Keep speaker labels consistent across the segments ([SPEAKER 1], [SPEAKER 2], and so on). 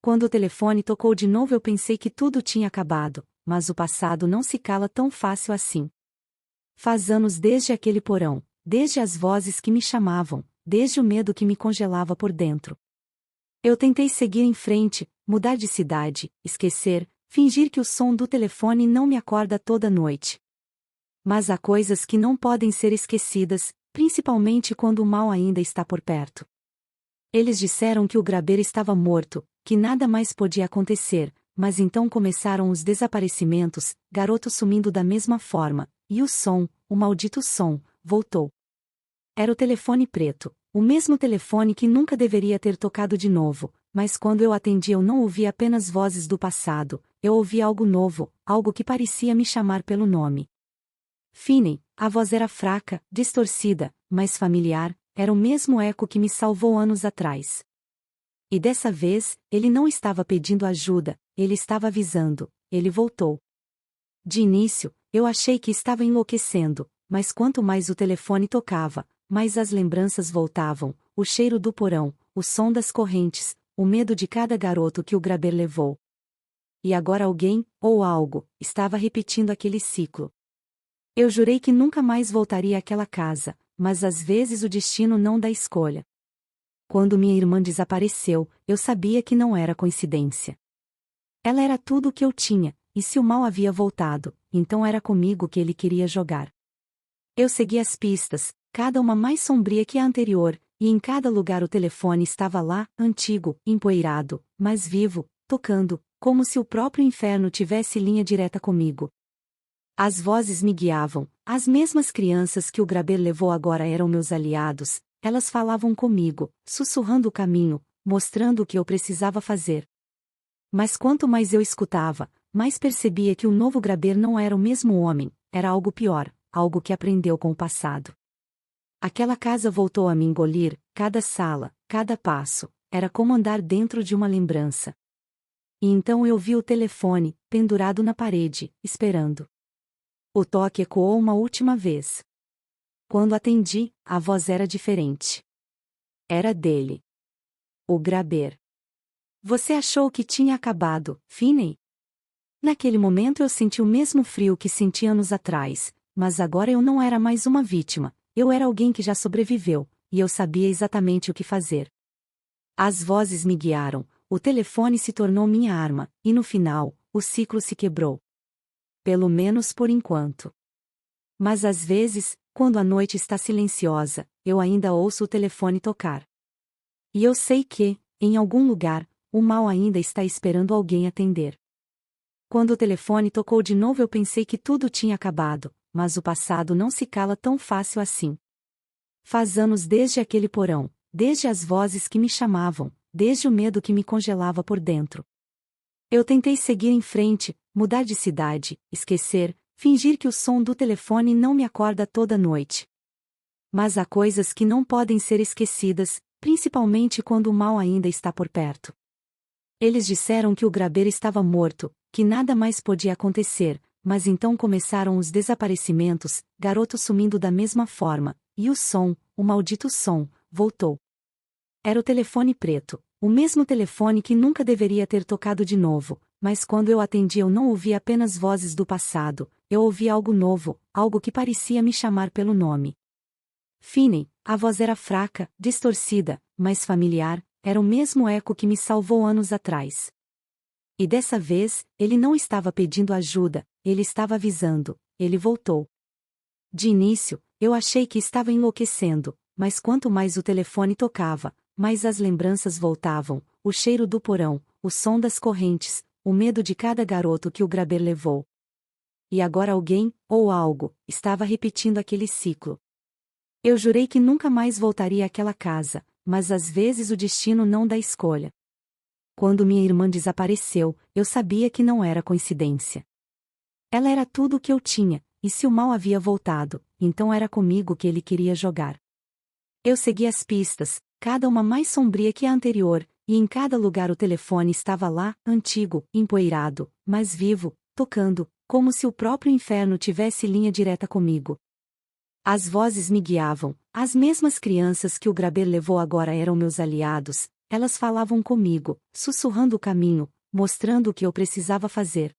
[SPEAKER 1] Quando o telefone tocou de novo eu pensei que tudo tinha acabado, mas o passado não se cala tão fácil assim. Faz anos desde aquele porão, desde as vozes que me chamavam, desde o medo que me congelava por dentro. Eu tentei seguir em frente, mudar de cidade, esquecer, fingir que o som do telefone não me acorda toda noite. Mas há coisas que não podem ser esquecidas, principalmente quando o mal ainda está por perto. Eles disseram que o Graber estava morto, que nada mais podia acontecer, mas então começaram os desaparecimentos, garoto sumindo da mesma forma, e o maldito som, voltou. Era o telefone preto, o mesmo telefone que nunca deveria ter tocado de novo, mas quando eu atendi eu não ouvi apenas vozes do passado, eu ouvi algo novo, algo que parecia me chamar pelo nome. Finney, a voz era fraca, distorcida, mas familiar, era o mesmo eco que me salvou anos atrás. E dessa vez, ele não estava pedindo ajuda, ele estava avisando, ele voltou. De início, eu achei que estava enlouquecendo, mas quanto mais o telefone tocava, mais as lembranças voltavam, o cheiro do porão, o som das correntes, o medo de cada garoto que o Graber levou. E agora alguém, ou algo, estava repetindo aquele ciclo. Eu jurei que nunca mais voltaria àquela casa, mas às vezes o destino não dá escolha. Quando minha irmã desapareceu, eu sabia que não era coincidência. Ela era tudo o que eu tinha, e se o mal havia voltado, então era comigo que ele queria jogar. Eu segui as pistas, cada uma mais sombria que a anterior, e em cada lugar o telefone estava lá, antigo, empoeirado, mas vivo, tocando, como se o próprio inferno tivesse linha direta comigo. As vozes me guiavam, as mesmas crianças que o Graber levou agora eram meus aliados, elas falavam comigo, sussurrando o caminho, mostrando o que eu precisava fazer. Mas quanto mais eu escutava, mais percebia que o novo Graber não era o mesmo homem, era algo pior, algo que aprendeu com o passado. Aquela casa voltou a me engolir, cada sala, cada passo, era como andar dentro de uma lembrança. E então eu vi o telefone, pendurado na parede, esperando. O toque ecoou uma última vez. Quando atendi, a voz era diferente. Era dele. O Graber. Você achou que tinha acabado, Finney? Naquele momento eu senti o mesmo frio que senti anos atrás, mas agora eu não era mais uma vítima, eu era alguém que já sobreviveu, e eu sabia exatamente o que fazer. As vozes me guiaram, o telefone se tornou minha arma, e no final, o ciclo se quebrou. Pelo menos por enquanto. Mas às vezes, quando a noite está silenciosa, eu ainda ouço o telefone tocar. E eu sei que, em algum lugar, o mal ainda está esperando alguém atender. Quando o telefone tocou de novo eu pensei que tudo tinha acabado, mas o passado não se cala tão fácil assim. Faz anos desde aquele porão, desde as vozes que me chamavam, desde o medo que me congelava por dentro. Eu tentei seguir em frente, mudar de cidade, esquecer, fingir que o som do telefone não me acorda toda noite. Mas há coisas que não podem ser esquecidas, principalmente quando o mal ainda está por perto. Eles disseram que o Graber estava morto, que nada mais podia acontecer, mas então começaram os desaparecimentos, garoto sumindo da mesma forma, e o maldito som, voltou. Era o telefone preto, o mesmo telefone que nunca deveria ter tocado de novo, mas quando eu atendi eu não ouvi apenas vozes do passado, eu ouvi algo novo, algo que parecia me chamar pelo nome. Finney, a voz era fraca, distorcida, mas familiar, era o mesmo eco que me salvou anos atrás. E dessa vez, ele não estava pedindo ajuda, ele estava avisando, ele voltou. De início, eu achei que estava enlouquecendo, mas quanto mais o telefone tocava, mais as lembranças voltavam, o cheiro do porão, o som das correntes, o medo de cada garoto que o Graber levou. E agora alguém, ou algo, estava repetindo aquele ciclo. Eu jurei que nunca mais voltaria àquela casa, mas às vezes o destino não dá escolha. Quando minha irmã desapareceu, eu sabia que não era coincidência. Ela era tudo o que eu tinha, e se o mal havia voltado, então era comigo que ele queria jogar. Eu segui as pistas, cada uma mais sombria que a anterior, e em cada lugar o telefone estava lá, antigo, empoeirado, mas vivo, tocando, como se o próprio inferno tivesse linha direta comigo. As vozes me guiavam, as mesmas crianças que o Graber levou agora eram meus aliados, elas falavam comigo, sussurrando o caminho, mostrando o que eu precisava fazer.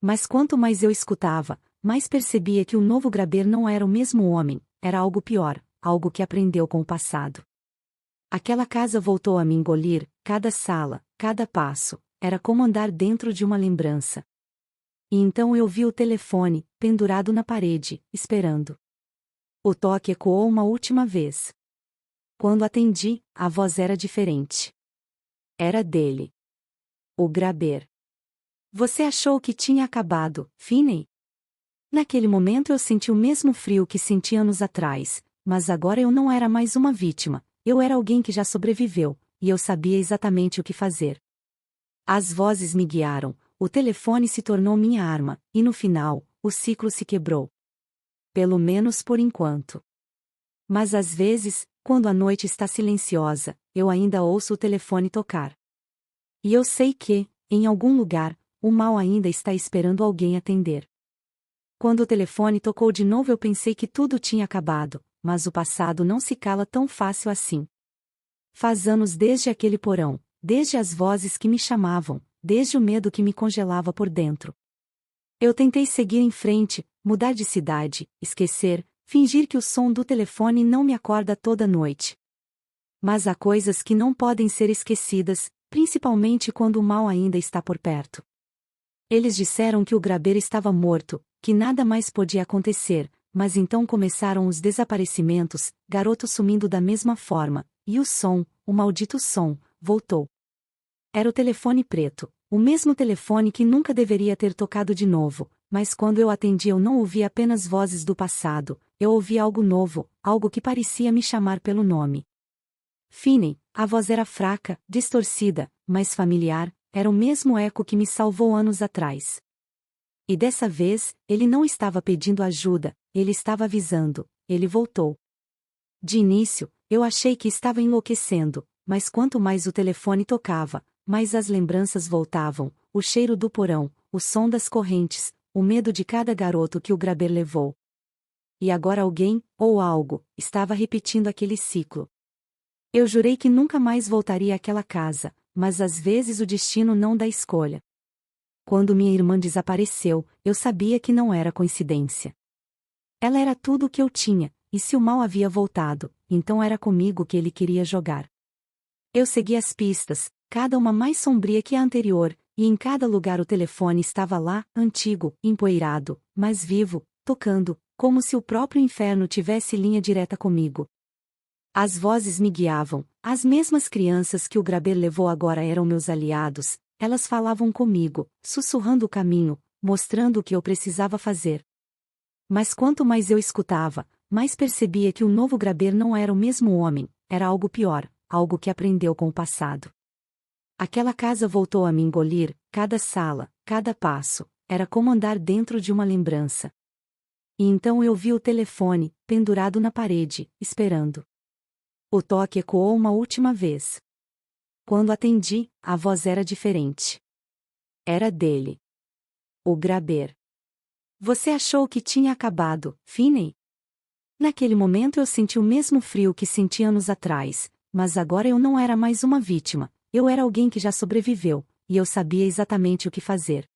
[SPEAKER 1] Mas quanto mais eu escutava, mais percebia que o novo Graber não era o mesmo homem, era algo pior, algo que aprendeu com o passado. Aquela casa voltou a me engolir, cada sala, cada passo, era como andar dentro de uma lembrança. E então eu vi o telefone, pendurado na parede, esperando. O toque ecoou uma última vez. Quando atendi, a voz era diferente. Era dele. O Graber. Você achou que tinha acabado, Finney? Naquele momento eu senti o mesmo frio que senti anos atrás, mas agora eu não era mais uma vítima, eu era alguém que já sobreviveu, e eu sabia exatamente o que fazer. As vozes me guiaram, o telefone se tornou minha arma, e no final, o ciclo se quebrou. Pelo menos por enquanto. Mas às vezes, quando a noite está silenciosa, eu ainda ouço o telefone tocar. E eu sei que, em algum lugar, o mal ainda está esperando alguém atender. Quando o telefone tocou de novo eu pensei que tudo tinha acabado, mas o passado não se cala tão fácil assim. Faz anos desde aquele porão, desde as vozes que me chamavam, desde o medo que me congelava por dentro. Eu tentei seguir em frente, mudar de cidade, esquecer, fingir que o som do telefone não me acorda toda noite. Mas há coisas que não podem ser esquecidas, principalmente quando o mal ainda está por perto. Eles disseram que o Graber estava morto, que nada mais podia acontecer, mas então começaram os desaparecimentos, garotos sumindo da mesma forma, e o som, o maldito som, voltou. Era o telefone preto, o mesmo telefone que nunca deveria ter tocado de novo, mas quando eu atendi eu não ouvi apenas vozes do passado, eu ouvi algo novo, algo que parecia me chamar pelo nome. Finney, a voz era fraca, distorcida, mas familiar, era o mesmo eco que me salvou anos atrás. E dessa vez, ele não estava pedindo ajuda, ele estava avisando, ele voltou. De início, eu achei que estava enlouquecendo, mas quanto mais o telefone tocava, mais as lembranças voltavam, o cheiro do porão, o som das correntes, o medo de cada garoto que o Graber levou. E agora alguém, ou algo, estava repetindo aquele ciclo. Eu jurei que nunca mais voltaria àquela casa, mas às vezes o destino não dá escolha. Quando minha irmã desapareceu, eu sabia que não era coincidência. Ela era tudo o que eu tinha, e se o mal havia voltado, então era comigo que ele queria jogar. Eu segui as pistas, cada uma mais sombria que a anterior, e em cada lugar o telefone estava lá, antigo, empoeirado, mas vivo, tocando, como se o próprio inferno tivesse linha direta comigo. As vozes me guiavam, as mesmas crianças que o Graber levou agora eram meus aliados, elas falavam comigo, sussurrando o caminho, mostrando o que eu precisava fazer. Mas quanto mais eu escutava, mais percebia que o novo Graber não era o mesmo homem, era algo pior, algo que aprendeu com o passado. Aquela casa voltou a me engolir, cada sala, cada passo, era como andar dentro de uma lembrança. E então eu vi o telefone, pendurado na parede, esperando. O toque ecoou uma última vez. Quando atendi, a voz era diferente. Era dele. O Graber. Você achou que tinha acabado, Finney? Naquele momento eu senti o mesmo frio que senti anos atrás, mas agora eu não era mais uma vítima, eu era alguém que já sobreviveu, e eu sabia exatamente o que fazer.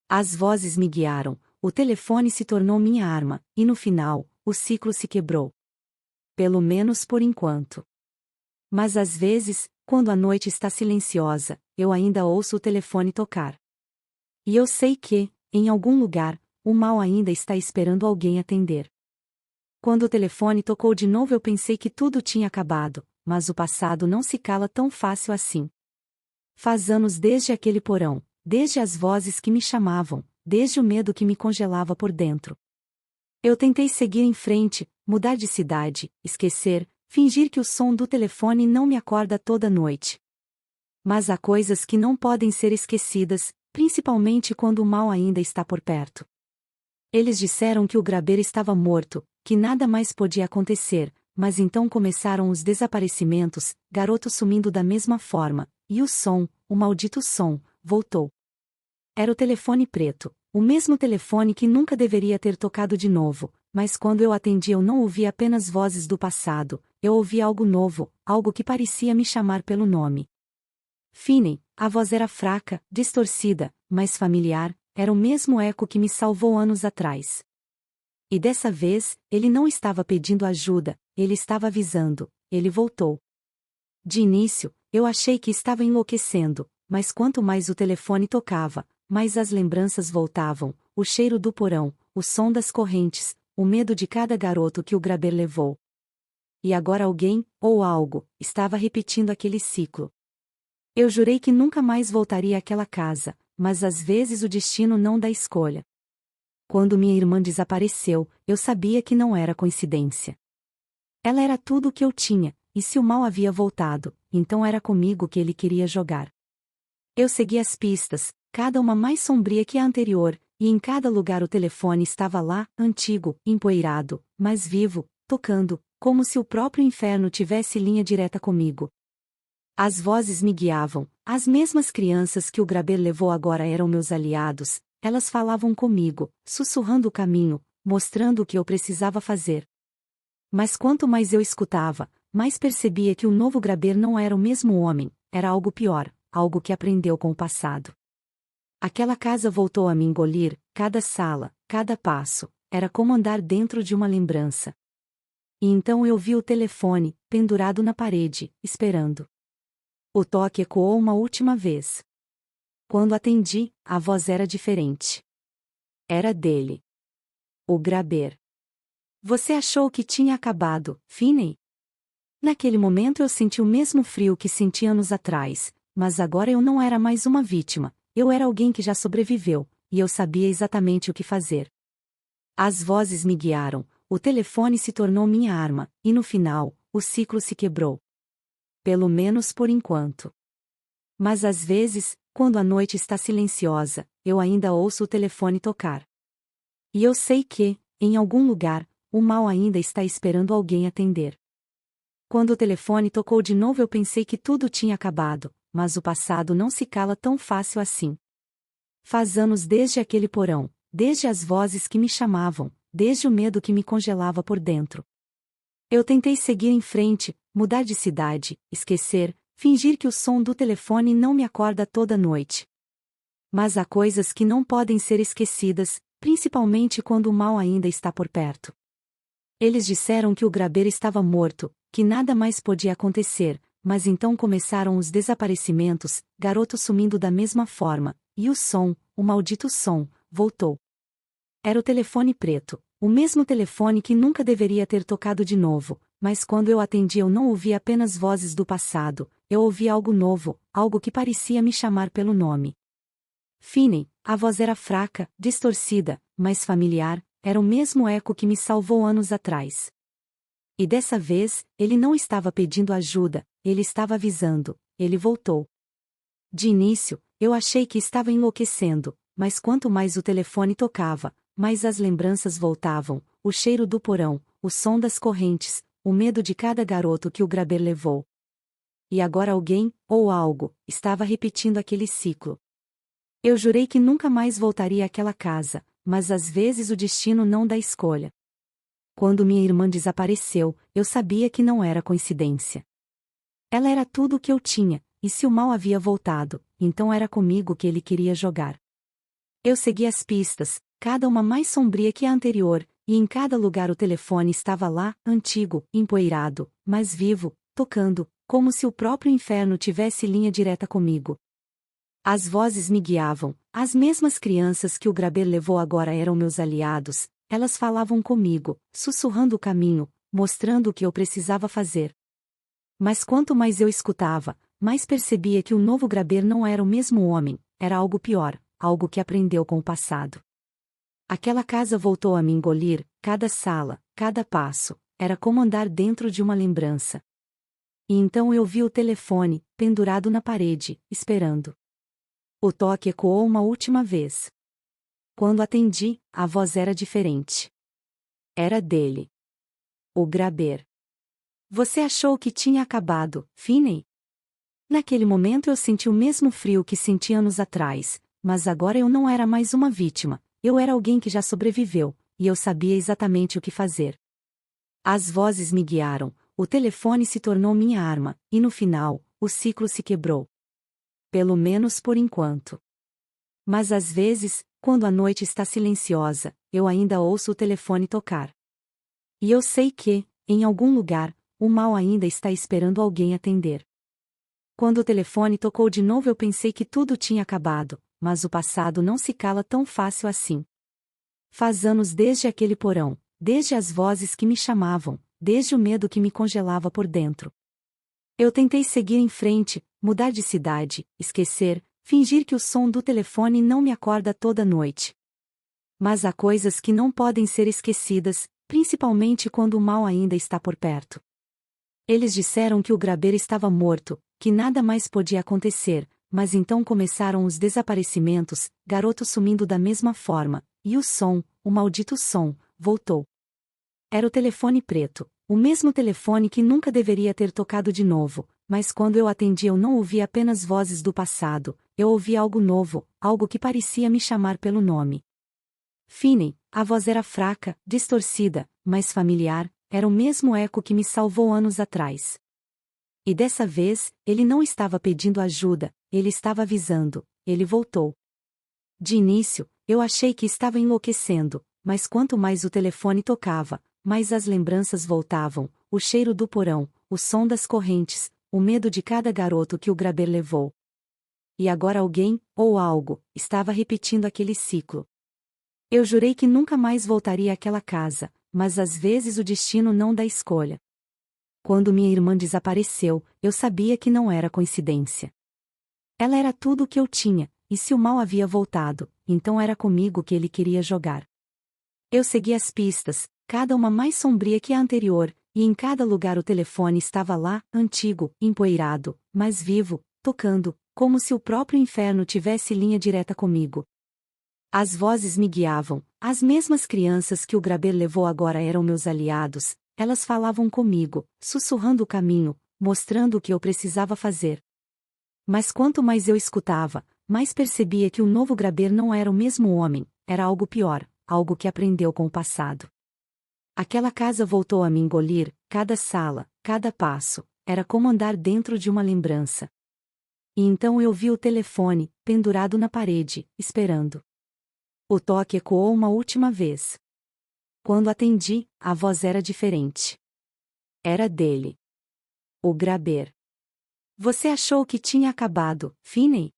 [SPEAKER 1] As vozes me guiaram, o telefone se tornou minha arma, e no final, o ciclo se quebrou. Pelo menos por enquanto. Mas às vezes, quando a noite está silenciosa, eu ainda ouço o telefone tocar. E eu sei que, em algum lugar, o mal ainda está esperando alguém atender. Quando o telefone tocou de novo eu pensei que tudo tinha acabado, mas o passado não se cala tão fácil assim. Faz anos desde aquele porão, desde as vozes que me chamavam, desde o medo que me congelava por dentro. Eu tentei seguir em frente, mudar de cidade, esquecer, fingir que o som do telefone não me acorda toda noite. Mas há coisas que não podem ser esquecidas, principalmente quando o mal ainda está por perto. Eles disseram que o Graber estava morto, que nada mais podia acontecer, mas então começaram os desaparecimentos, garotos sumindo da mesma forma, e o som, o maldito som, voltou. Era o telefone preto, o mesmo telefone que nunca deveria ter tocado de novo, mas quando eu atendi eu não ouvi apenas vozes do passado, eu ouvi algo novo, algo que parecia me chamar pelo nome. Finney, a voz era fraca, distorcida, mas familiar, era o mesmo eco que me salvou anos atrás. E dessa vez, ele não estava pedindo ajuda, ele estava avisando, ele voltou. De início, eu achei que estava enlouquecendo, mas quanto mais o telefone tocava, mais as lembranças voltavam, o cheiro do porão, o som das correntes, o medo de cada garoto que o Graber levou. E agora alguém, ou algo, estava repetindo aquele ciclo. Eu jurei que nunca mais voltaria àquela casa, mas às vezes o destino não dá escolha. Quando minha irmã desapareceu, eu sabia que não era coincidência. Ela era tudo o que eu tinha, e se o mal havia voltado, então era comigo que ele queria jogar. Eu segui as pistas, cada uma mais sombria que a anterior, e em cada lugar o telefone estava lá, antigo, empoeirado, mas vivo, tocando, como se o próprio inferno tivesse linha direta comigo. As vozes me guiavam, as mesmas crianças que o Graber levou agora eram meus aliados, elas falavam comigo, sussurrando o caminho, mostrando o que eu precisava fazer. Mas quanto mais eu escutava, mais percebia que o novo Graber não era o mesmo homem, era algo pior, algo que aprendeu com o passado. Aquela casa voltou a me engolir, cada sala, cada passo, era como andar dentro de uma lembrança. E então eu vi o telefone, pendurado na parede, esperando. O toque ecoou uma última vez. Quando atendi, a voz era diferente. Era dele. O Graber. Você achou que tinha acabado, Finney? Naquele momento eu senti o mesmo frio que senti anos atrás, mas agora eu não era mais uma vítima, eu era alguém que já sobreviveu, e eu sabia exatamente o que fazer. As vozes me guiaram, o telefone se tornou minha arma, e no final, o ciclo se quebrou. Pelo menos por enquanto. Mas às vezes, quando a noite está silenciosa, eu ainda ouço o telefone tocar. E eu sei que, em algum lugar, o mal ainda está esperando alguém atender. Quando o telefone tocou de novo eu pensei que tudo tinha acabado, mas o passado não se cala tão fácil assim. Faz anos desde aquele porão, desde as vozes que me chamavam, desde o medo que me congelava por dentro. Eu tentei seguir em frente, mudar de cidade, esquecer, fingir que o som do telefone não me acorda toda noite. Mas há coisas que não podem ser esquecidas, principalmente quando o mal ainda está por perto. Eles disseram que o Graber estava morto, que nada mais podia acontecer, mas então começaram os desaparecimentos, garotos sumindo da mesma forma, e o maldito som, voltou. Era o telefone preto, o mesmo telefone que nunca deveria ter tocado de novo, mas quando eu atendi eu não ouvi apenas vozes do passado, eu ouvi algo novo, algo que parecia me chamar pelo nome. Finney, a voz era fraca, distorcida, mas familiar, era o mesmo eco que me salvou anos atrás. E dessa vez, ele não estava pedindo ajuda, ele estava avisando, ele voltou. De início, eu achei que estava enlouquecendo, mas quanto mais o telefone tocava, mais as lembranças voltavam, o cheiro do porão, o som das correntes, o medo de cada garoto que o Graber levou. E agora alguém, ou algo, estava repetindo aquele ciclo. Eu jurei que nunca mais voltaria àquela casa, mas às vezes o destino não dá escolha. Quando minha irmã desapareceu, eu sabia que não era coincidência. Ela era tudo o que eu tinha, e se o mal havia voltado, então era comigo que ele queria jogar. Eu segui as pistas, cada uma mais sombria que a anterior, e em cada lugar o telefone estava lá, antigo, empoeirado, mas vivo, tocando, como se o próprio inferno tivesse linha direta comigo. As vozes me guiavam, as mesmas crianças que o Graber levou agora eram meus aliados, elas falavam comigo, sussurrando o caminho, mostrando o que eu precisava fazer. Mas quanto mais eu escutava, mais percebia que o novo Graber não era o mesmo homem, era algo pior, algo que aprendeu com o passado. Aquela casa voltou a me engolir, cada sala, cada passo, era como andar dentro de uma lembrança. E então eu vi o telefone, pendurado na parede, esperando. O toque ecoou uma última vez. Quando atendi, a voz era diferente. Era dele. O Graber. Você achou que tinha acabado, Finney? Naquele momento eu senti o mesmo frio que senti anos atrás, mas agora eu não era mais uma vítima, eu era alguém que já sobreviveu, e eu sabia exatamente o que fazer. As vozes me guiaram, o telefone se tornou minha arma, e no final, o ciclo se quebrou. Pelo menos por enquanto. Mas às vezes, quando a noite está silenciosa, eu ainda ouço o telefone tocar. E eu sei que, em algum lugar, o mal ainda está esperando alguém atender. Quando o telefone tocou de novo, eu pensei que tudo tinha acabado, mas o passado não se cala tão fácil assim. Faz anos desde aquele porão, desde as vozes que me chamavam, desde o medo que me congelava por dentro. Eu tentei seguir em frente, mudar de cidade, esquecer, fingir que o som do telefone não me acorda toda noite. Mas há coisas que não podem ser esquecidas, principalmente quando o mal ainda está por perto. Eles disseram que o Graber estava morto, que nada mais podia acontecer, mas então começaram os desaparecimentos, garoto sumindo da mesma forma, e o som, o maldito som, voltou. Era o telefone preto, o mesmo telefone que nunca deveria ter tocado de novo, mas quando eu atendi eu não ouvi apenas vozes do passado, eu ouvi algo novo, algo que parecia me chamar pelo nome. Finney, a voz era fraca, distorcida, mas familiar, era o mesmo eco que me salvou anos atrás. E dessa vez, ele não estava pedindo ajuda, ele estava avisando, ele voltou. De início, eu achei que estava enlouquecendo, mas quanto mais o telefone tocava, mais as lembranças voltavam, o cheiro do porão, o som das correntes, o medo de cada garoto que o Graber levou. E agora alguém, ou algo, estava repetindo aquele ciclo. Eu jurei que nunca mais voltaria àquela casa, mas às vezes o destino não dá escolha. Quando minha irmã desapareceu, eu sabia que não era coincidência. Ela era tudo o que eu tinha, e se o mal havia voltado, então era comigo que ele queria jogar. Eu segui as pistas, cada uma mais sombria que a anterior, e em cada lugar o telefone estava lá, antigo, empoeirado, mas vivo, tocando, como se o próprio inferno tivesse linha direta comigo. As vozes me guiavam, as mesmas crianças que o Graber levou agora eram meus aliados, elas falavam comigo, sussurrando o caminho, mostrando o que eu precisava fazer. Mas quanto mais eu escutava, mais percebia que o novo Graber não era o mesmo homem, era algo pior, algo que aprendeu com o passado. Aquela casa voltou a me engolir, cada sala, cada passo, era como andar dentro de uma lembrança. E então eu vi o telefone, pendurado na parede, esperando. O toque ecoou uma última vez. Quando atendi, a voz era diferente. Era dele. O Graber. Você achou que tinha acabado, Finney?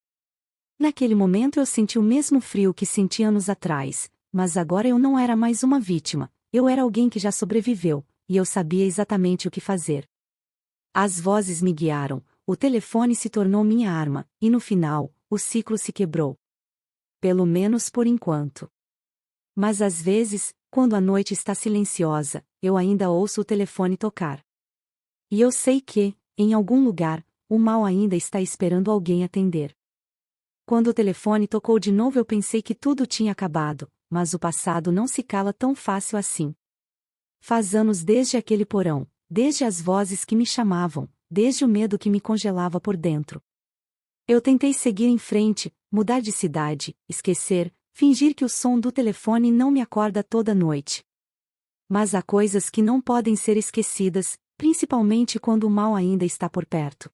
[SPEAKER 1] Naquele momento eu senti o mesmo frio que senti anos atrás, mas agora eu não era mais uma vítima, eu era alguém que já sobreviveu, e eu sabia exatamente o que fazer. As vozes me guiaram, o telefone se tornou minha arma, e no final, o ciclo se quebrou. Pelo menos por enquanto. Mas às vezes, quando a noite está silenciosa, eu ainda ouço o telefone tocar. E eu sei que, em algum lugar, o mal ainda está esperando alguém atender. Quando o telefone tocou de novo eu pensei que tudo tinha acabado, mas o passado não se cala tão fácil assim. Faz anos desde aquele porão, desde as vozes que me chamavam, desde o medo que me congelava por dentro. Eu tentei seguir em frente, mudar de cidade, esquecer, fingir que o som do telefone não me acorda toda noite. Mas há coisas que não podem ser esquecidas, principalmente quando o mal ainda está por perto.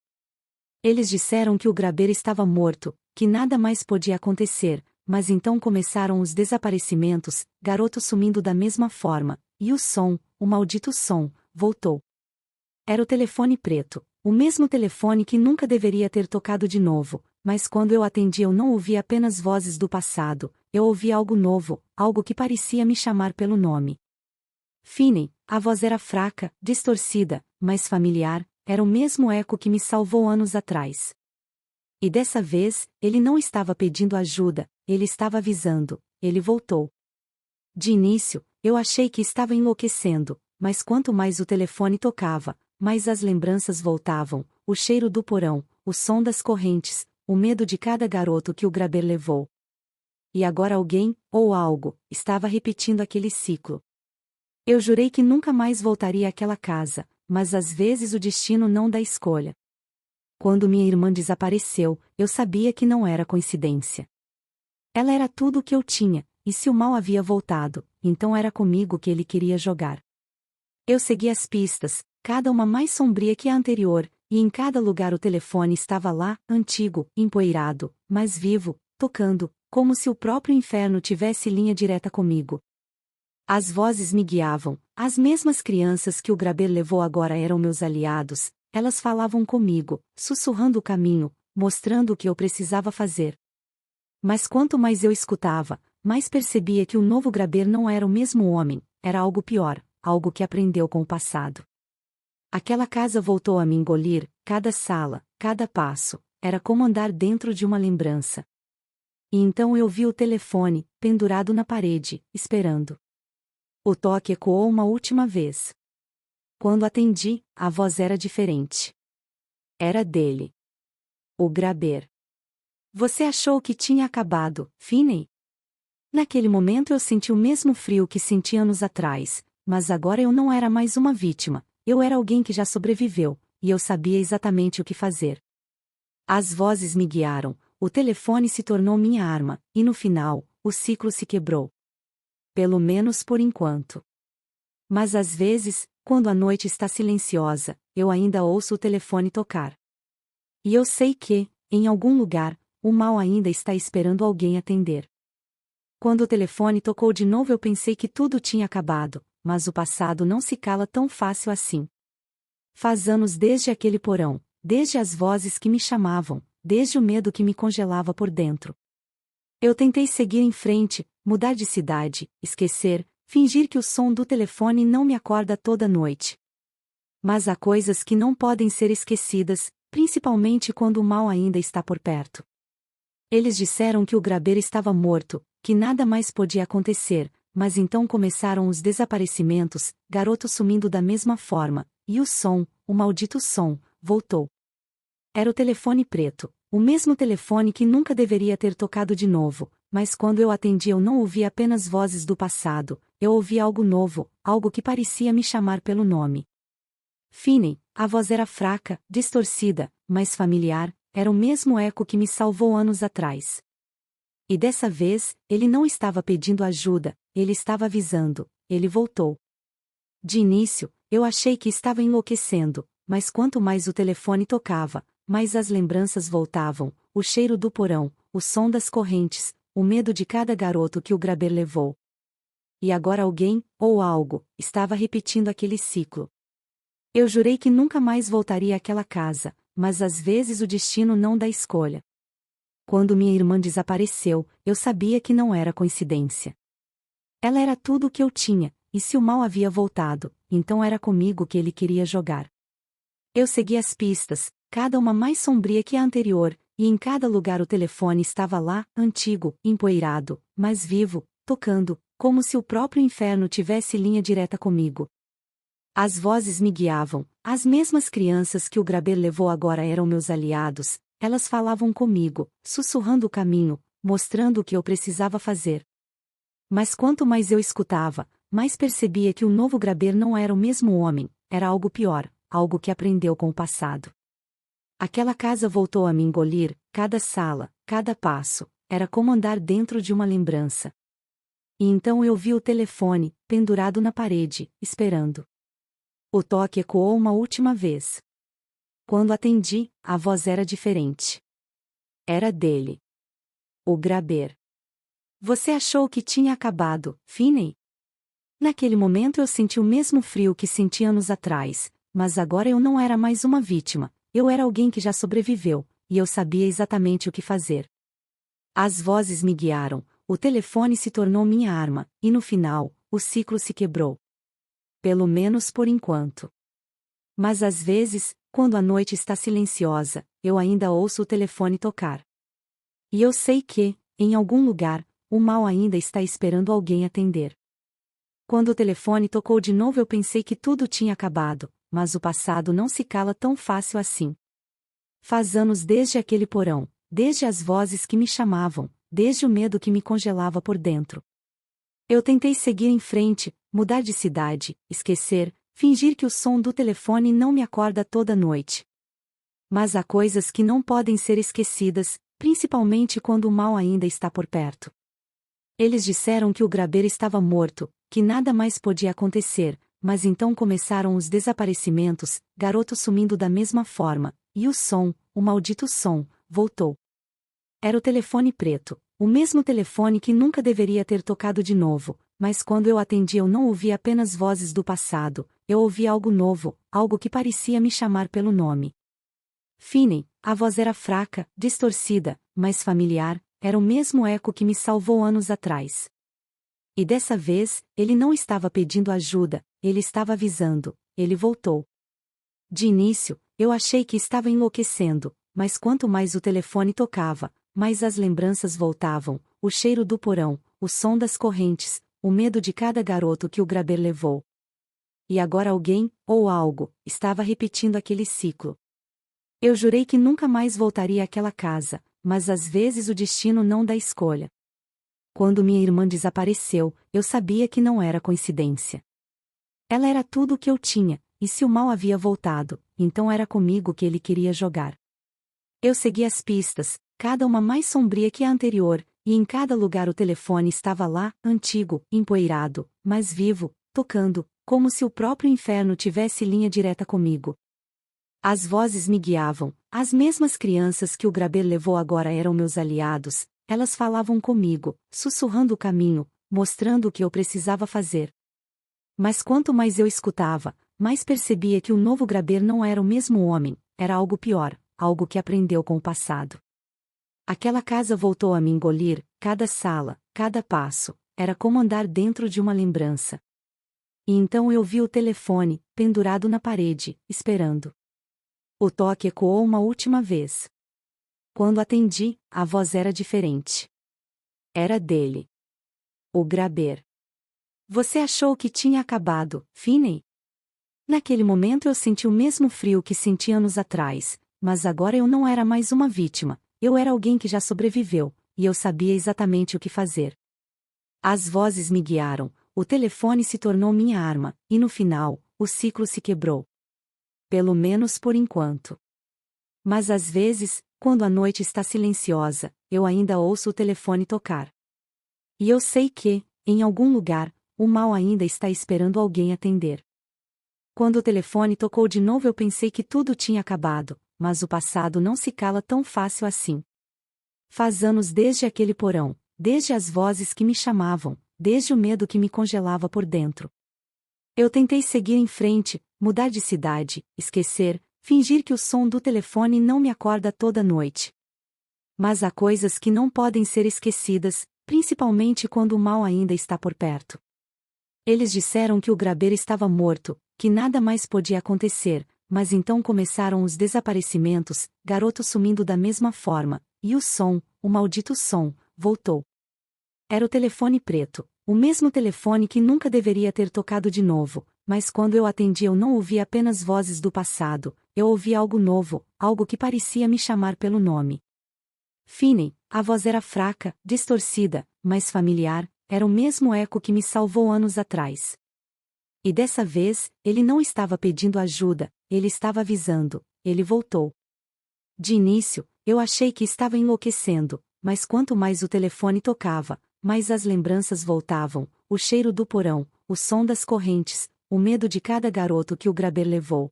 [SPEAKER 1] Eles disseram que o Graber estava morto, que nada mais podia acontecer, mas então começaram os desaparecimentos, garoto sumindo da mesma forma, e o som, o maldito som, voltou. Era o telefone preto, o mesmo telefone que nunca deveria ter tocado de novo, mas quando eu atendi eu não ouvi apenas vozes do passado, eu ouvi algo novo, algo que parecia me chamar pelo nome. Finney, a voz era fraca, distorcida, mas familiar, era o mesmo eco que me salvou anos atrás. E dessa vez, ele não estava pedindo ajuda, ele estava avisando, ele voltou. De início, eu achei que estava enlouquecendo, mas quanto mais o telefone tocava, mais as lembranças voltavam, o cheiro do porão, o som das correntes, o medo de cada garoto que o Graber levou. E agora alguém, ou algo, estava repetindo aquele ciclo. Eu jurei que nunca mais voltaria àquela casa, mas às vezes o destino não dá escolha. Quando minha irmã desapareceu, eu sabia que não era coincidência. Ela era tudo o que eu tinha, e se o mal havia voltado, então era comigo que ele queria jogar. Eu segui as pistas, cada uma mais sombria que a anterior, e em cada lugar o telefone estava lá, antigo, empoeirado, mas vivo, tocando, como se o próprio inferno tivesse linha direta comigo. As vozes me guiavam, as mesmas crianças que o Graber levou agora eram meus aliados, elas falavam comigo, sussurrando o caminho, mostrando o que eu precisava fazer. Mas quanto mais eu escutava, mais percebia que o novo Graber não era o mesmo homem, era algo pior, algo que aprendeu com o passado. Aquela casa voltou a me engolir, cada sala, cada passo, era como andar dentro de uma lembrança. E então eu vi o telefone, pendurado na parede, esperando. O toque ecoou uma última vez. Quando atendi, a voz era diferente. Era dele. O Graber. Você achou que tinha acabado, Finney? Naquele momento eu senti o mesmo frio que senti anos atrás, mas agora eu não era mais uma vítima, eu era alguém que já sobreviveu, e eu sabia exatamente o que fazer. As vozes me guiaram, o telefone se tornou minha arma, e no final, o ciclo se quebrou. Pelo menos por enquanto. Mas às vezes, quando a noite está silenciosa, eu ainda ouço o telefone tocar. E eu sei que, em algum lugar, o mal ainda está esperando alguém atender. Quando o telefone tocou de novo eu pensei que tudo tinha acabado, mas o passado não se cala tão fácil assim. Faz anos desde aquele porão, desde as vozes que me chamavam, desde o medo que me congelava por dentro. Eu tentei seguir em frente, mudar de cidade, esquecer, fingir que o som do telefone não me acorda toda noite. Mas há coisas que não podem ser esquecidas, principalmente quando o mal ainda está por perto. Eles disseram que o Graber estava morto, que nada mais podia acontecer, mas então começaram os desaparecimentos, garotos sumindo da mesma forma, e o som, o maldito som, voltou. Era o telefone preto, o mesmo telefone que nunca deveria ter tocado de novo, mas quando eu atendi eu não ouvi apenas vozes do passado, eu ouvi algo novo, algo que parecia me chamar pelo nome. Finney, a voz era fraca, distorcida, mas familiar, era o mesmo eco que me salvou anos atrás. E dessa vez, ele não estava pedindo ajuda, ele estava avisando, ele voltou. De início, eu achei que estava enlouquecendo, mas quanto mais o telefone tocava, mais as lembranças voltavam, o cheiro do porão, o som das correntes, o medo de cada garoto que o Graber levou. E agora alguém, ou algo, estava repetindo aquele ciclo. Eu jurei que nunca mais voltaria àquela casa, mas às vezes o destino não dá escolha. Quando minha irmã desapareceu, eu sabia que não era coincidência. Ela era tudo o que eu tinha, e se o mal havia voltado, então era comigo que ele queria jogar. Eu segui as pistas, cada uma mais sombria que a anterior, e em cada lugar o telefone estava lá, antigo, empoeirado, mas vivo, tocando, como se o próprio inferno tivesse linha direta comigo. As vozes me guiavam, as mesmas crianças que o Graber levou agora eram meus aliados, elas falavam comigo, sussurrando o caminho, mostrando o que eu precisava fazer. Mas quanto mais eu escutava, mais percebia que o novo Graber não era o mesmo homem, era algo pior, algo que aprendeu com o passado. Aquela casa voltou a me engolir, cada sala, cada passo, era como andar dentro de uma lembrança. E então eu vi o telefone, pendurado na parede, esperando. O toque ecoou uma última vez. Quando atendi, a voz era diferente. Era dele. O Graber. Você achou que tinha acabado, Finney? Naquele momento eu senti o mesmo frio que senti anos atrás, mas agora eu não era mais uma vítima, eu era alguém que já sobreviveu, e eu sabia exatamente o que fazer. As vozes me guiaram, o telefone se tornou minha arma, e no final, o ciclo se quebrou. Pelo menos por enquanto. Mas às vezes, quando a noite está silenciosa, eu ainda ouço o telefone tocar. E eu sei que, em algum lugar, o mal ainda está esperando alguém atender. Quando o telefone tocou de novo eu pensei que tudo tinha acabado, mas o passado não se cala tão fácil assim. Faz anos desde aquele porão, desde as vozes que me chamavam, desde o medo que me congelava por dentro. Eu tentei seguir em frente, mudar de cidade, esquecer, fingir que o som do telefone não me acorda toda noite. Mas há coisas que não podem ser esquecidas, principalmente quando o mal ainda está por perto. Eles disseram que o Graber estava morto, que nada mais podia acontecer, mas então começaram os desaparecimentos, garoto sumindo da mesma forma, e o maldito som, voltou. Era o telefone preto, o mesmo telefone que nunca deveria ter tocado de novo, mas quando eu atendi eu não ouvi apenas vozes do passado, eu ouvi algo novo, algo que parecia me chamar pelo nome. Finney, a voz era fraca, distorcida, mas familiar, era o mesmo eco que me salvou anos atrás. E dessa vez, ele não estava pedindo ajuda, ele estava avisando, ele voltou. De início, eu achei que estava enlouquecendo, mas quanto mais o telefone tocava, mais as lembranças voltavam, o cheiro do porão, o som das correntes, o medo de cada garoto que o Graber levou. E agora alguém, ou algo, estava repetindo aquele ciclo. Eu jurei que nunca mais voltaria àquela casa, mas às vezes o destino não dá escolha. Quando minha irmã desapareceu, eu sabia que não era coincidência. Ela era tudo o que eu tinha, e se o mal havia voltado, então era comigo que ele queria jogar. Eu segui as pistas, cada uma mais sombria que a anterior, e em cada lugar o telefone estava lá, antigo, empoeirado, mas vivo, tocando, como se o próprio inferno tivesse linha direta comigo. As vozes me guiavam, as mesmas crianças que o Graber levou agora eram meus aliados, elas falavam comigo, sussurrando o caminho, mostrando o que eu precisava fazer. Mas quanto mais eu escutava, mais percebia que o novo Graber não era o mesmo homem, era algo pior, algo que aprendeu com o passado. Aquela casa voltou a me engolir, cada sala, cada passo, era como andar dentro de uma lembrança. E então eu vi o telefone, pendurado na parede, esperando. O toque ecoou uma última vez. Quando atendi, a voz era diferente. Era dele. O Graber. Você achou que tinha acabado, Finney? Naquele momento eu senti o mesmo frio que senti anos atrás, mas agora eu não era mais uma vítima, eu era alguém que já sobreviveu, e eu sabia exatamente o que fazer. As vozes me guiaram, o telefone se tornou minha arma, e no final, o ciclo se quebrou. Pelo menos por enquanto. Mas às vezes, quando a noite está silenciosa, eu ainda ouço o telefone tocar. E eu sei que, em algum lugar, o mal ainda está esperando alguém atender. Quando o telefone tocou de novo eu pensei que tudo tinha acabado, mas o passado não se cala tão fácil assim. Faz anos desde aquele porão, desde as vozes que me chamavam, desde o medo que me congelava por dentro. Eu tentei seguir em frente, mudar de cidade, esquecer, fingir que o som do telefone não me acorda toda noite. Mas há coisas que não podem ser esquecidas, principalmente quando o mal ainda está por perto. Eles disseram que o Graber estava morto, que nada mais podia acontecer, mas então começaram os desaparecimentos, garoto sumindo da mesma forma, e o maldito som, voltou. Era o telefone preto, o mesmo telefone que nunca deveria ter tocado de novo, mas quando eu atendi eu não ouvi apenas vozes do passado, eu ouvi algo novo, algo que parecia me chamar pelo nome. Finney, a voz era fraca, distorcida, mas familiar, era o mesmo eco que me salvou anos atrás. E dessa vez, ele não estava pedindo ajuda, ele estava avisando, ele voltou. De início, eu achei que estava enlouquecendo, mas quanto mais o telefone tocava, mais as lembranças voltavam, o cheiro do porão, o som das correntes, o medo de cada garoto que o Graber levou.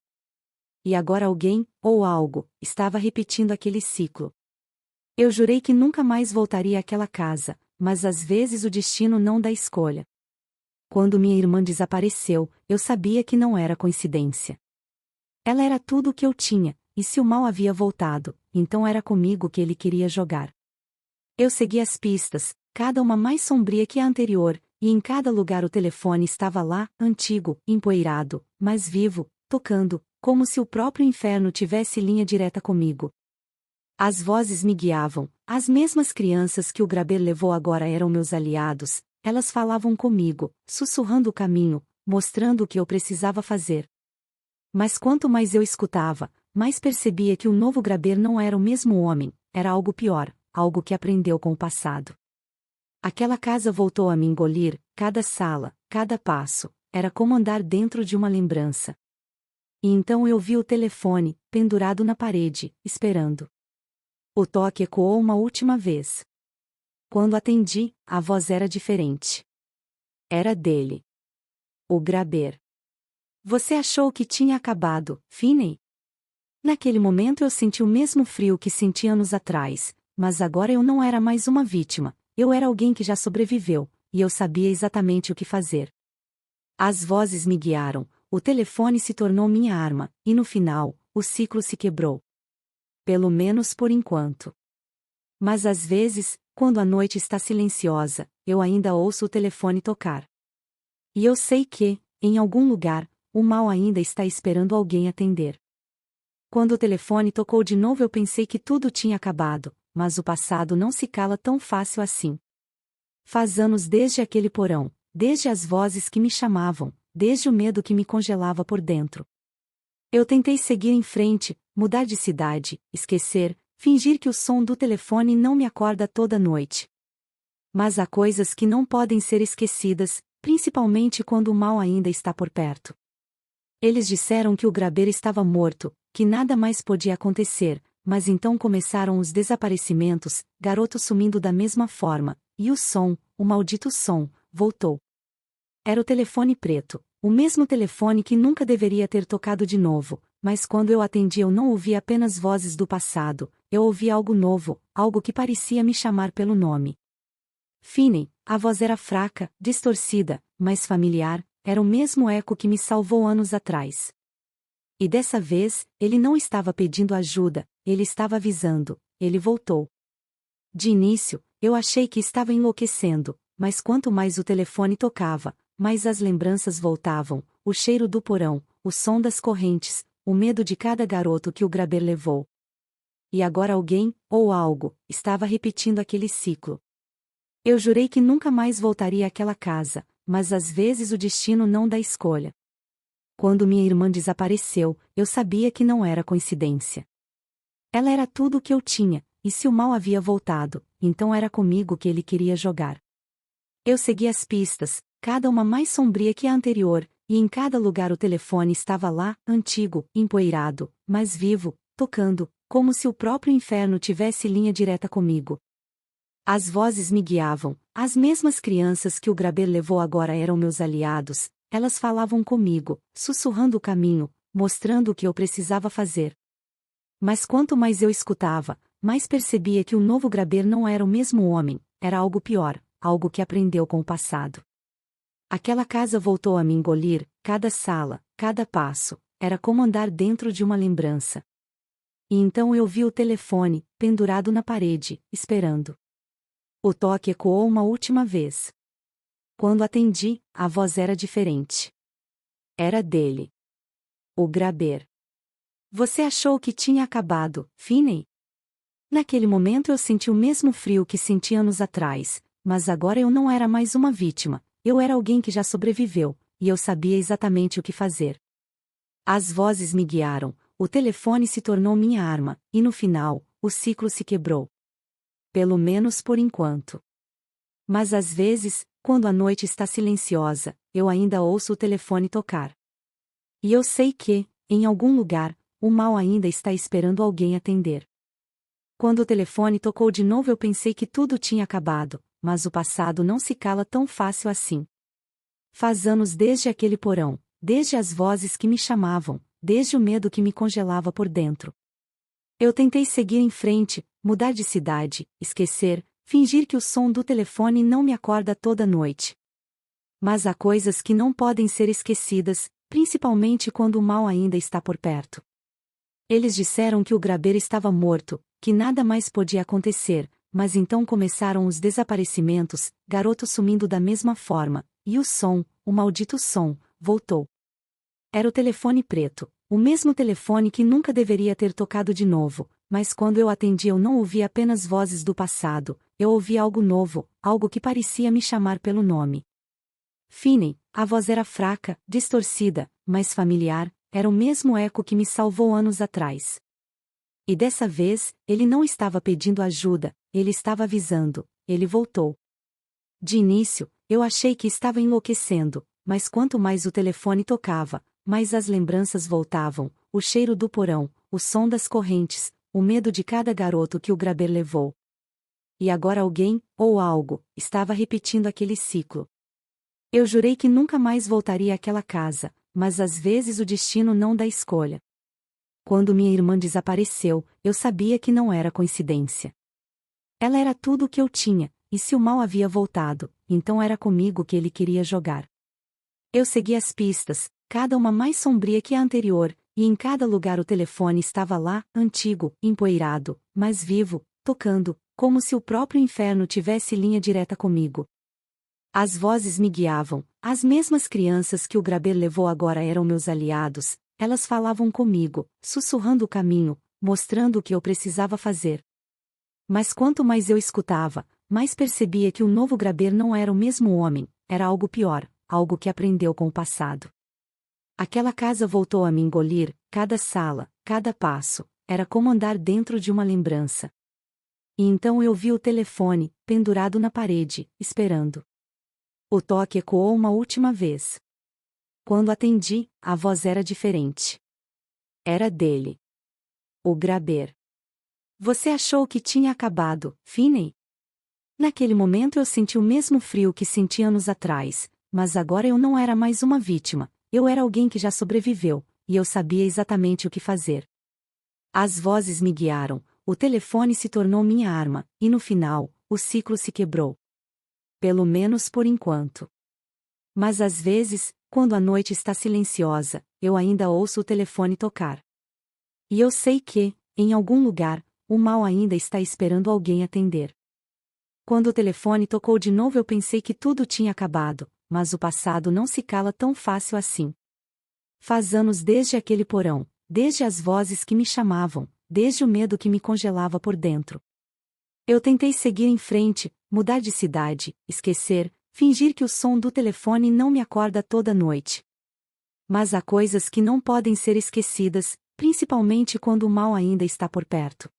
[SPEAKER 1] E agora alguém, ou algo, estava repetindo aquele ciclo. Eu jurei que nunca mais voltaria àquela casa, mas às vezes o destino não dá escolha. Quando minha irmã desapareceu, eu sabia que não era coincidência. Ela era tudo o que eu tinha, e se o mal havia voltado, então era comigo que ele queria jogar. Eu segui as pistas, cada uma mais sombria que a anterior, e em cada lugar o telefone estava lá, antigo, empoeirado, mas vivo, tocando, como se o próprio inferno tivesse linha direta comigo. As vozes me guiavam, as mesmas crianças que o Graber levou agora eram meus aliados, elas falavam comigo, sussurrando o caminho, mostrando o que eu precisava fazer. Mas quanto mais eu escutava, mais percebia que o novo Graber não era o mesmo homem, era algo pior, algo que aprendeu com o passado. Aquela casa voltou a me engolir, cada sala, cada passo, era como andar dentro de uma lembrança. E então eu vi o telefone, pendurado na parede, esperando. O toque ecoou uma última vez. Quando atendi, a voz era diferente. Era dele. O Graber. Você achou que tinha acabado, Finney? Naquele momento eu senti o mesmo frio que senti anos atrás, mas agora eu não era mais uma vítima, eu era alguém que já sobreviveu, e eu sabia exatamente o que fazer. As vozes me guiaram, o telefone se tornou minha arma, e no final, o ciclo se quebrou. Pelo menos por enquanto. Mas às vezes, quando a noite está silenciosa, eu ainda ouço o telefone tocar. E eu sei que, em algum lugar, o mal ainda está esperando alguém atender. Quando o telefone tocou de novo eu pensei que tudo tinha acabado, mas o passado não se cala tão fácil assim. Faz anos desde aquele porão, desde as vozes que me chamavam, desde o medo que me congelava por dentro. Eu tentei seguir em frente, mudar de cidade, esquecer, fingir que o som do telefone não me acorda toda noite. Mas há coisas que não podem ser esquecidas, principalmente quando o mal ainda está por perto. Eles disseram que o Graber estava morto, que nada mais podia acontecer, mas então começaram os desaparecimentos, garotos sumindo da mesma forma, e o som, o maldito som, voltou. Era o telefone preto, o mesmo telefone que nunca deveria ter tocado de novo, mas quando eu atendi eu não ouvi apenas vozes do passado, eu ouvi algo novo, algo que parecia me chamar pelo nome. Finney, a voz era fraca, distorcida, mas familiar, era o mesmo eco que me salvou anos atrás. E dessa vez, ele não estava pedindo ajuda, ele estava avisando, ele voltou. De início, eu achei que estava enlouquecendo, mas quanto mais o telefone tocava, mais as lembranças voltavam, o cheiro do porão, o som das correntes, o medo de cada garoto que o Graber levou. E agora alguém, ou algo, estava repetindo aquele ciclo. Eu jurei que nunca mais voltaria àquela casa, mas às vezes o destino não dá escolha. Quando minha irmã desapareceu, eu sabia que não era coincidência. Ela era tudo o que eu tinha, e se o mal havia voltado, então era comigo que ele queria jogar. Eu segui as pistas, cada uma mais sombria que a anterior, e em cada lugar o telefone estava lá, antigo, empoeirado, mas vivo, tocando, como se o próprio inferno tivesse linha direta comigo. As vozes me guiavam, as mesmas crianças que o Graber levou agora eram meus aliados, elas falavam comigo, sussurrando o caminho, mostrando o que eu precisava fazer. Mas quanto mais eu escutava, mais percebia que o novo Graber não era o mesmo homem, era algo pior, algo que aprendeu com o passado. Aquela casa voltou a me engolir, cada sala, cada passo, era como andar dentro de uma lembrança. E então eu vi o telefone, pendurado na parede, esperando. O toque ecoou uma última vez. Quando atendi, a voz era diferente. Era dele. O Graber. Você achou que tinha acabado, Finney? Naquele momento eu senti o mesmo frio que senti anos atrás, mas agora eu não era mais uma vítima, eu era alguém que já sobreviveu, e eu sabia exatamente o que fazer. As vozes me guiaram, o telefone se tornou minha arma, e no final, o ciclo se quebrou. Pelo menos por enquanto. Mas às vezes, quando a noite está silenciosa, eu ainda ouço o telefone tocar. E eu sei que, em algum lugar, o mal ainda está esperando alguém atender. Quando o telefone tocou de novo eu pensei que tudo tinha acabado, mas o passado não se cala tão fácil assim. Faz anos desde aquele porão, desde as vozes que me chamavam, desde o medo que me congelava por dentro. Eu tentei seguir em frente, mudar de cidade, esquecer, fingir que o som do telefone não me acorda toda noite. Mas há coisas que não podem ser esquecidas, principalmente quando o mal ainda está por perto. Eles disseram que o Graber estava morto, que nada mais podia acontecer, mas então começaram os desaparecimentos, garotos sumindo da mesma forma, e o som, o maldito som, voltou. Era o telefone preto, o mesmo telefone que nunca deveria ter tocado de novo, mas quando eu atendi eu não ouvi apenas vozes do passado, eu ouvi algo novo, algo que parecia me chamar pelo nome. Finney, a voz era fraca, distorcida, mas familiar, era o mesmo eco que me salvou anos atrás. E dessa vez, ele não estava pedindo ajuda, ele estava avisando, ele voltou. De início, eu achei que estava enlouquecendo, mas quanto mais o telefone tocava, mais as lembranças voltavam, o cheiro do porão, o som das correntes, o medo de cada garoto que o Graber levou. e agora alguém, ou algo, estava repetindo aquele ciclo. Eu jurei que nunca mais voltaria àquela casa, mas às vezes o destino não dá escolha. Quando minha irmã desapareceu, eu sabia que não era coincidência. Ela era tudo o que eu tinha, e se o mal havia voltado, então era comigo que ele queria jogar. Eu segui as pistas, cada uma mais sombria que a anterior, e em cada lugar o telefone estava lá, antigo, empoeirado, mas vivo, tocando, como se o próprio inferno tivesse linha direta comigo. As vozes me guiavam, as mesmas crianças que o Graber levou agora eram meus aliados, elas falavam comigo, sussurrando o caminho, mostrando o que eu precisava fazer. Mas quanto mais eu escutava, mais percebia que o novo Graber não era o mesmo homem, era algo pior, algo que aprendeu com o passado. Aquela casa voltou a me engolir, cada sala, cada passo, era como andar dentro de uma lembrança. E então eu vi o telefone, pendurado na parede, esperando. O toque ecoou uma última vez. Quando atendi, a voz era diferente. Era dele. O Graber. Você achou que tinha acabado, Finney? Naquele momento eu senti o mesmo frio que senti anos atrás, mas agora eu não era mais uma vítima, eu era alguém que já sobreviveu, e eu sabia exatamente o que fazer. As vozes me guiaram, o telefone se tornou minha arma, e no final, o ciclo se quebrou. Pelo menos por enquanto. Mas às vezes, quando a noite está silenciosa, eu ainda ouço o telefone tocar. E eu sei que, em algum lugar, o mal ainda está esperando alguém atender. Quando o telefone tocou de novo eu pensei que tudo tinha acabado, mas o passado não se cala tão fácil assim. Faz anos desde aquele porão, desde as vozes que me chamavam, desde o medo que me congelava por dentro. Eu tentei seguir em frente, mudar de cidade, esquecer, fingir que o som do telefone não me acorda toda noite. Mas há coisas que não podem ser esquecidas, principalmente quando o mal ainda está por perto.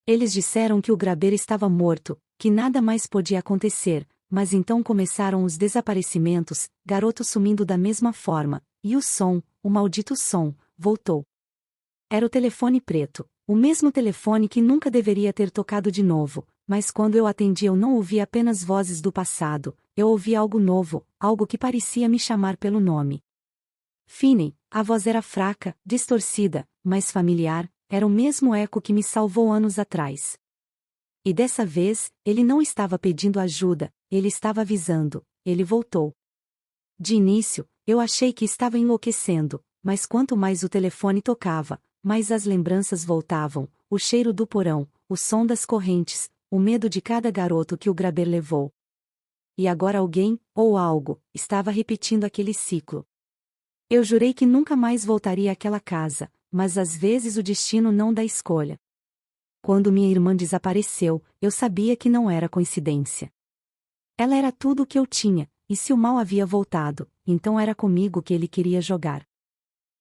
[SPEAKER 1] Eles disseram que o Graber estava morto, que nada mais podia acontecer, mas então começaram os desaparecimentos, garotos sumindo da mesma forma, e o maldito som, voltou. Era o telefone preto, o mesmo telefone que nunca deveria ter tocado de novo, mas quando eu atendi eu não ouvi apenas vozes do passado, eu ouvi algo novo, algo que parecia me chamar pelo nome. Finney, a voz era fraca, distorcida, mas familiar, era o mesmo eco que me salvou anos atrás. E dessa vez, ele não estava pedindo ajuda, ele estava avisando, ele voltou. De início, eu achei que estava enlouquecendo, mas quanto mais o telefone tocava, mais as lembranças voltavam, o cheiro do porão, o som das correntes, o medo de cada garoto que o Graber levou. E agora alguém, ou algo, estava repetindo aquele ciclo. Eu jurei que nunca mais voltaria àquela casa, mas às vezes o destino não dá escolha. Quando minha irmã desapareceu, eu sabia que não era coincidência. Ela era tudo o que eu tinha, e se o mal havia voltado, então era comigo que ele queria jogar.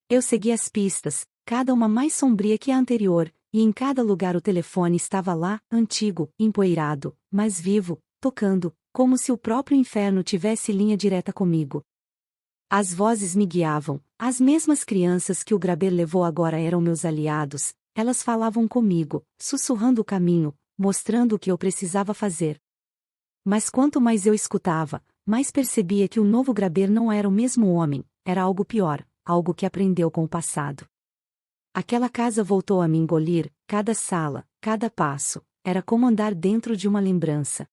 [SPEAKER 1] Eu segui as pistas, cada uma mais sombria que a anterior, e em cada lugar o telefone estava lá, antigo, empoeirado, mas vivo, tocando, como se o próprio inferno tivesse linha direta comigo. As vozes me guiavam, as mesmas crianças que o Graber levou agora eram meus aliados, elas falavam comigo, sussurrando o caminho, mostrando o que eu precisava fazer. Mas quanto mais eu escutava, mais percebia que o novo Graber não era o mesmo homem, era algo pior, algo que aprendeu com o passado. Aquela casa voltou a me engolir, cada sala, cada passo, era como andar dentro de uma lembrança.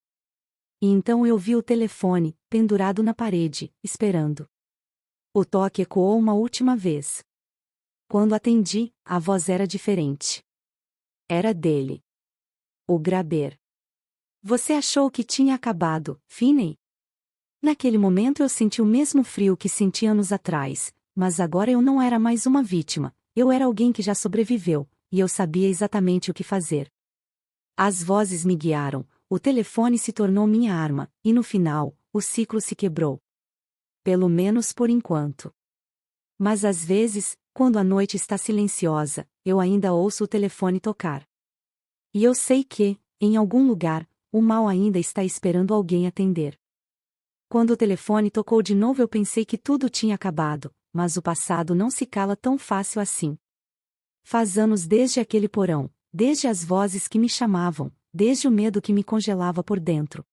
[SPEAKER 1] E então eu vi o telefone, pendurado na parede, esperando. O toque ecoou uma última vez. Quando atendi, a voz era diferente. Era dele. O Graber. Você achou que tinha acabado, Finney? Naquele momento eu senti o mesmo frio que senti anos atrás, mas agora eu não era mais uma vítima, eu era alguém que já sobreviveu, e eu sabia exatamente o que fazer. As vozes me guiaram, o telefone se tornou minha arma, e no final, o ciclo se quebrou. Pelo menos por enquanto. Mas às vezes, quando a noite está silenciosa, eu ainda ouço o telefone tocar. E eu sei que, em algum lugar, o mal ainda está esperando alguém atender. Quando o telefone tocou de novo eu pensei que tudo tinha acabado, mas o passado não se cala tão fácil assim. Faz anos desde aquele porão, desde as vozes que me chamavam, desde o medo que me congelava por dentro.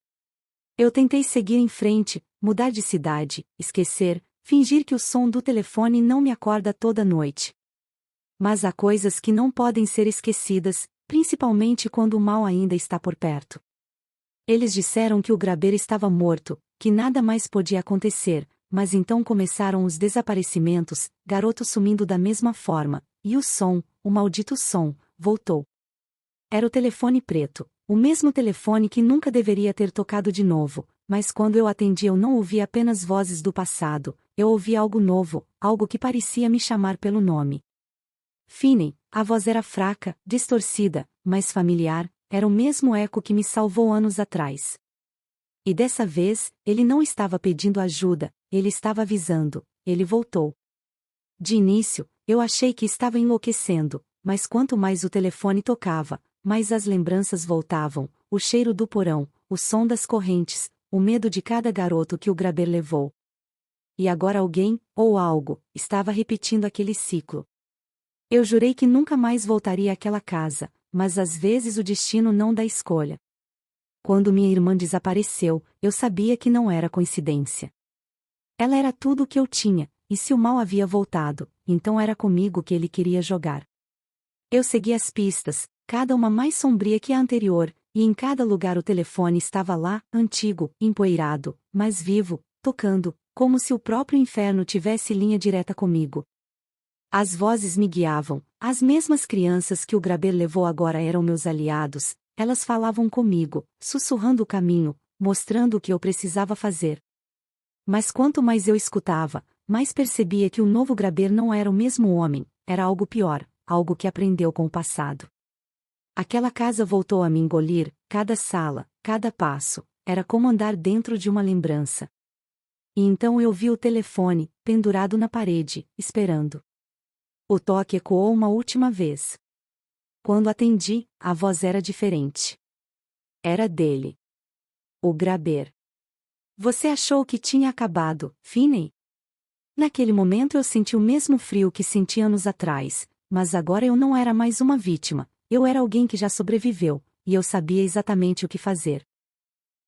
[SPEAKER 1] Eu tentei seguir em frente, mudar de cidade, esquecer, fingir que o som do telefone não me acorda toda noite. Mas há coisas que não podem ser esquecidas, principalmente quando o mal ainda está por perto. Eles disseram que o Graber estava morto, que nada mais podia acontecer, mas então começaram os desaparecimentos, garotos sumindo da mesma forma, e o som, o maldito som, voltou. Era o telefone preto, o mesmo telefone que nunca deveria ter tocado de novo, mas quando eu atendi eu não ouvi apenas vozes do passado, eu ouvi algo novo, algo que parecia me chamar pelo nome. Finney, a voz era fraca, distorcida, mas familiar, era o mesmo eco que me salvou anos atrás. E dessa vez, ele não estava pedindo ajuda, ele estava avisando, ele voltou. De início, eu achei que estava enlouquecendo, mas quanto mais o telefone tocava, mais as lembranças voltavam, o cheiro do porão, o som das correntes, o medo de cada garoto que o Graber levou. E agora alguém, ou algo, estava repetindo aquele ciclo. Eu jurei que nunca mais voltaria àquela casa, mas às vezes o destino não dá escolha. Quando minha irmã desapareceu, eu sabia que não era coincidência. Ela era tudo o que eu tinha, e se o mal havia voltado, então era comigo que ele queria jogar. Eu segui as pistas, cada uma mais sombria que a anterior, e em cada lugar o telefone estava lá, antigo, empoeirado, mas vivo, tocando, como se o próprio inferno tivesse linha direta comigo. As vozes me guiavam, as mesmas crianças que o Graber levou agora eram meus aliados, elas falavam comigo, sussurrando o caminho, mostrando o que eu precisava fazer. Mas quanto mais eu escutava, mais percebia que o novo Graber não era o mesmo homem, era algo pior, algo que aprendeu com o passado. Aquela casa voltou a me engolir, cada sala, cada passo, era como andar dentro de uma lembrança. E então eu vi o telefone, pendurado na parede, esperando. O toque ecoou uma última vez. Quando atendi, a voz era diferente. Era dele. O Graber. Você achou que tinha acabado, Finney? Naquele momento eu senti o mesmo frio que senti anos atrás, mas agora eu não era mais uma vítima, eu era alguém que já sobreviveu, e eu sabia exatamente o que fazer.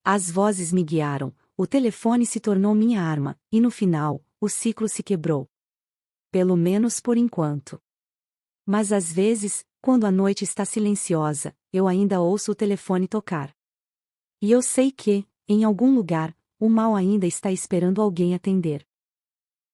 [SPEAKER 1] As vozes me guiaram, o telefone se tornou minha arma, e no final, o ciclo se quebrou. Pelo menos por enquanto. Mas às vezes, quando a noite está silenciosa, eu ainda ouço o telefone tocar. E eu sei que, em algum lugar, o mal ainda está esperando alguém atender.